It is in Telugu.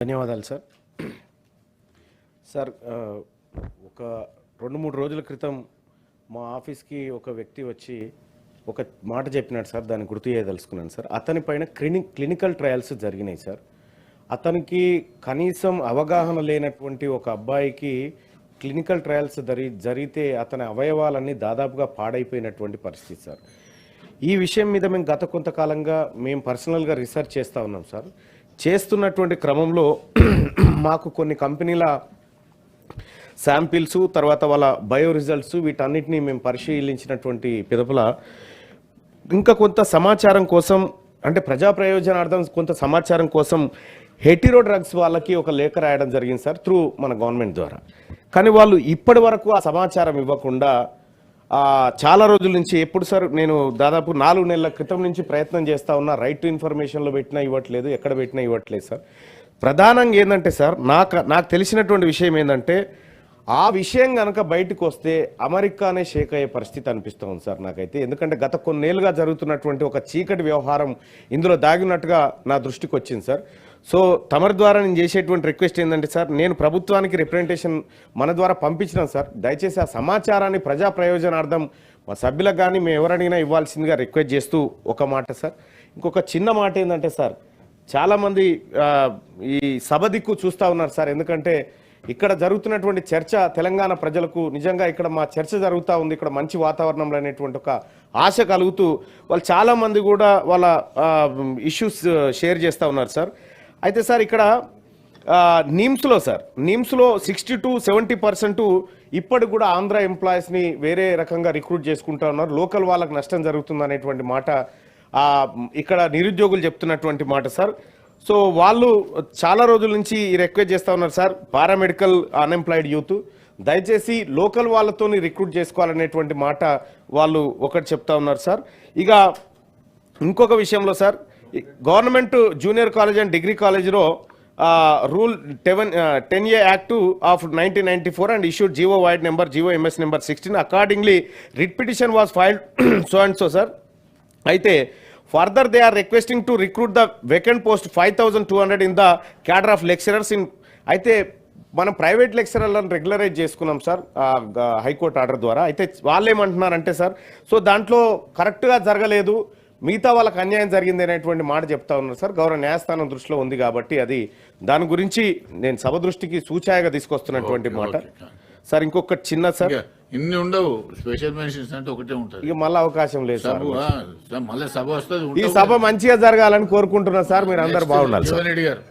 ధన్యవాదాలు సార్. సార్ ఒక 2-3 రోజుల క్రితం మా ఆఫీస్కి ఒక వ్యక్తి వచ్చి ఒక మాట చెప్పినాడు సార్. దాన్ని గుర్తు చేయదలుచుకున్నాను సార్. అతని పైన క్లినికల్ ట్రయల్స్ జరిగినాయి సార్. అతనికి కనీసం అవగాహన లేనటువంటి ఒక అబ్బాయికి క్లినికల్ ట్రయల్స్ జరిగితే అతని అవయవాలన్నీ దాదాపుగా పాడైపోయినటువంటి పరిస్థితి సార్. ఈ విషయం మీద మేము గత కొంతకాలంగా మేము పర్సనల్గా రీసెర్చ్ చేస్తూ ఉన్నాం సార్. చేస్తున్నటువంటి క్రమంలో మాకు కొన్ని కంపెనీల శాంపిల్స్, తర్వాత వాళ్ళ బయో రిజల్ట్స్, వీటన్నిటినీ మేము పరిశీలించినటువంటి పిదపల ఇంకా కొంత సమాచారం కోసం, అంటే ప్రజా ప్రయోజనార్థం కొంత సమాచారం కోసం హెటిరో డ్రగ్స్ వాళ్ళకి ఒక లేఖ రాయడం జరిగింది సార్, త్రూ మన గవర్నమెంట్ ద్వారా. కానీ వాళ్ళు ఇప్పటి వరకు ఆ సమాచారం ఇవ్వకుండా చాలా రోజుల నుంచి, ఎప్పుడు సార్ నేను దాదాపు 4 నెలల క్రితం నుంచి ప్రయత్నం చేస్తూ ఉన్నా. రైట్ టు ఇన్ఫర్మేషన్లో పెట్టినా ఇవ్వట్లేదు, ఎక్కడ పెట్టినా ఇవ్వట్లేదు సార్. ప్రధానంగా ఏంటంటే సార్, నాకు తెలిసినటువంటి విషయం ఏంటంటే, ఆ విషయం కనుక బయటకు వస్తే అమెరికానే షేక్ అయ్యే పరిస్థితి అనిపిస్తూ ఉంది సార్ నాకైతే. ఎందుకంటే గత కొన్నేళ్ళుగా జరుగుతున్నటువంటి ఒక చీకటి వ్యవహారం ఇందులో దాగినట్టుగా నా దృష్టికి వచ్చింది సార్. సో తమరి ద్వారా నేను చేసేటువంటి రిక్వెస్ట్ ఏంటంటే సార్, నేను ప్రభుత్వానికి రిప్రజెంటేషన్ మన ద్వారా పంపించినాను సార్. దయచేసి ఆ సమాచారాన్ని ప్రజా ప్రయోజనార్థం మా సభ్యులకు కానీ మేము ఎవరడిగినా ఇవ్వాల్సిందిగా రిక్వెస్ట్ చేస్తూ ఒక మాట సార్. ఇంకొక చిన్న మాట ఏంటంటే సార్, చాలామంది ఈ సభ దిక్కు చూస్తూ ఉన్నారు సార్. ఎందుకంటే ఇక్కడ జరుగుతున్నటువంటి చర్చ తెలంగాణ ప్రజలకు నిజంగా ఇక్కడ మా చర్చ జరుగుతూ ఉంది, ఇక్కడ మంచి వాతావరణంలో అనేటువంటి ఒక ఆశ కలుగుతూ వాళ్ళు చాలామంది కూడా వాళ్ళ ఇష్యూస్ షేర్ చేస్తూ ఉన్నారు సార్. అయితే సార్ ఇక్కడ నిమ్స్లో 60-70% ఇప్పటికి కూడా ఆంధ్ర ఎంప్లాయీస్ని వేరే రకంగా రిక్రూట్ చేసుకుంటా ఉన్నారు. లోకల్ వాళ్ళకి నష్టం జరుగుతుంది అనేటువంటి మాట ఇక్కడ నిరుద్యోగులు చెప్తున్నటువంటి మాట సార్. సో వాళ్ళు చాలా రోజుల నుంచి రిక్వెస్ట్ చేస్తూ ఉన్నారు సార్, పారామెడికల్ అన్ఎంప్లాయిడ్ యూత్ దయచేసి లోకల్ వాళ్ళతో రిక్రూట్ చేసుకోవాలనేటువంటి మాట వాళ్ళు ఒకటి చెప్తా ఉన్నారు సార్. ఇక ఇంకొక విషయంలో sir, government junior college and degree కాలేజ్లో rule 10A act of 1994 and issued GO Void number GO MS number 16. Accordingly, writ petition was filed so and so sir. అయితే further they are requesting to recruit the vacant post 5,200 in the cadre of lecturers in. అయితే మనం ప్రైవేట్ లెక్చరర్లను రెగ్యులరైజ్ చేసుకున్నాం సార్ హైకోర్టు ఆర్డర్ ద్వారా. అయితే వాళ్ళు ఏమంటున్నారంటే సార్, సో దాంట్లో కరెక్ట్గా జరగలేదు, మిగతా వాళ్ళకి అన్యాయం జరిగింది అనేటువంటి మాట చెప్తా ఉన్నారు సార్. గౌరవ న్యాయస్థానం దృష్టిలో ఉంది కాబట్టి అది దాని గురించి నేను సభ దృష్టికి సూచాయగా తీసుకొస్తున్నటువంటి మాట సార్. ఇంకొక చిన్న సార్, ఇన్ని ఉండవు స్పెషల్ మెన్షన్స్ అంటే ఒకటే ఉంటుంది, ఇక మళ్ళీ అవకాశం లేదు సార్. మళ్ళీ సభ వస్తుంది. ఈ సభ మంచిగా జరగాలని కోరుకుంటున్నా సార్. మీరు అందరు బాగుండాలి సార్. జీవన్ రెడ్డి గారు